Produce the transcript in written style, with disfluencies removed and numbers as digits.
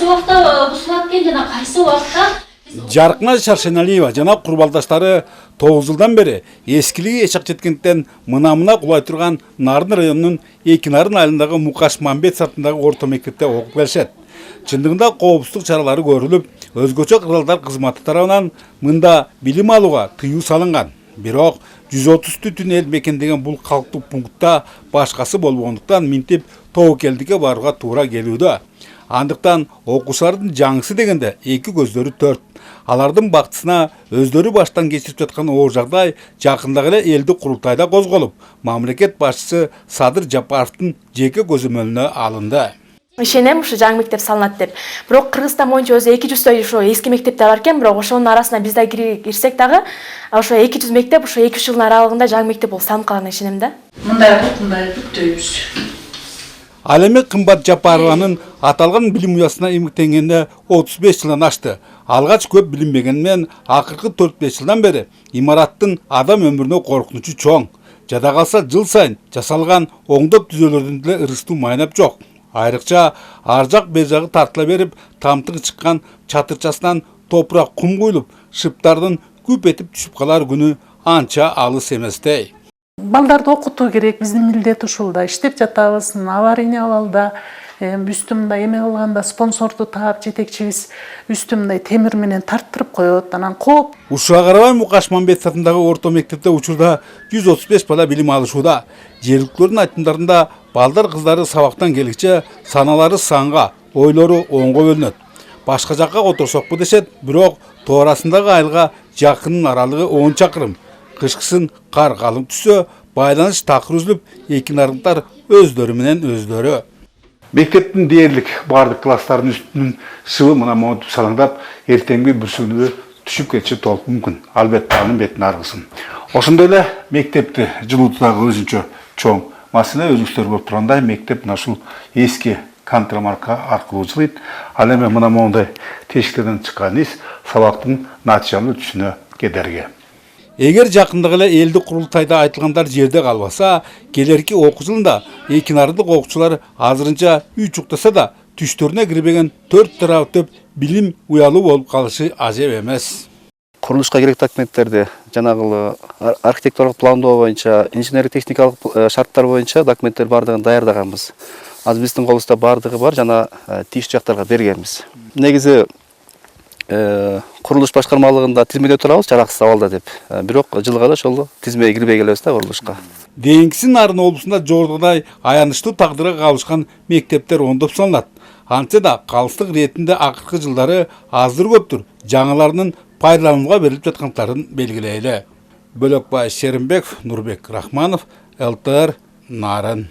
кайсы убакта бузулат экен жана кайсы убакта Жаркына Шаршеналиева жана курбалдаштары 9 жылдан бери эскилиги эчак жеткенден мына кулай турган Нарын районунун Экинарын айылындагы Мукаш Мамбет сатындагы орто мектепте окуп келишет. Чындыгында коопсуздук чаралары көрүлүп, өзгөчө кыралдар кызматы тарабынан мында билим алууга тыюу салынган. Бирок 130 түтүн эл мекендеген бул калктык пунктта башкасы болбогондуктан минтип тобокелдикке барууга туура келүүдө. Андыктан окуучулардын жаңысы дегенде эки көздөрү төрт. Алардын бактысына өздөрү баштан кечирип жаткан оор жагдай жакындагы эле элдик курултайда козголуп, мамлекет башчысы Садыр Жапаровдун жеке көзөмөлүнө алынды. Ишенем, ушу жаңы мектеп салынат деп. Бирок Кыргызстан боюнча өзү 200 ошо эски мектептер бар экен, бирок ошонун арасына биз да кирсек дагы, ошо 200 мектеп ошо 2 жылдын аралыгында жаңы мектеп болуп салынып калганына ишенем да. Мындай бүктөйбүз. Ал эми Кымбат Жапарованын аталган билим уясына эмгектенгенине 35 жылдан ашты. Алгач көп билинбегенмен, акыркы 4-5 жылдан бери имараттын адам өмүрүнө коркунучу чоң. Жада калса жыл сайын жасалган оңдоп түзөлөрдүн деле ырыстуу майнап жок. Айрыкча ар жак бер жагы тартыла берип, тамтыгы чыккан чатырчасынан топурак кум куюлуп, шыптардын күп этип түшүп калар күнү анча алыс эместей. Балдарды окутуу керек, биздин милдет ушул да. Иштеп жатабыз, аварийный абалда, үстүмдө эме кылганда спонсорду таап жетекчибиз үстүмдө темир менен тарттырып коет, анан кооп. Ушуга карабай Мукаш Мамбет сатындагы орто мектепте учурда 135 бала билим алышууда. Жергиликтүүлөрдүн айтымдарында балдар кыздары сабактан келгиче саналары санга, ойлору оңго бөлүнөт. Башка жакка которсокпу дешет, бирок тоо арасындагы айылга жакынын аралыгы 10 чакырым. Кышкысын кар калың түссө, байланыш такыр үзүлүп, экинарыңдар өздөрү менен өздөрү. Мектептин дээрлик бардык класстардын үстүнүн шыбы мына монтуп салаңдап, эртеңги бүрсүгүнү түшүп кетиши толук мүмкүн. Албетте анын бетин аргысын. Ошондой эле мектепти жылуутуудагы өзүнчө чоң маселе өзүңүздөр көрүп тургандай, мектеп мына ушул эски контрамарка аркылуу жылыйт. Ал эми мына мондай тешиктерден чыккан из сабактын натыйжалуу өтүшүнө кедерги. Эгер жакындагы эле элдик курултайда айтылгандар жерде калбаса, келерки окуу жылында экинардык окуучулар азырынча үй чуктаса да түштөрүнө кирбеген 4 тарап төп билим уялуу болуп калышы ажеп эмес. Курулушка керек документтерди жанагы архитектуралык пландоо боюнча, инженерлик техникалык шарттар боюнча документтер бардыгын даярдаганбыз. Азыр биздин колубузда бардыгы бар, жана тийиштүү жактарга бергенбиз. Негизи курулуш башкармалыгында тизмеде турабыз, жараксыз абалда деп. Бирок жылга эле ошол тизмеге кирбей келебиз да курулушка. Дейинкиси Нарын облусунда жогорудагыдай аянычтуу тагдырга калышкан мектептер оңдоп салынат. Антсе да калыстык иретинде акыркы жылдары аздыр көптүр жаңыларынын пайдаланууга берилип жаткандарын белгилейли. Бөлөкбай Шеримбеков, Нурбек Рахманов, ЛТР, Нарын.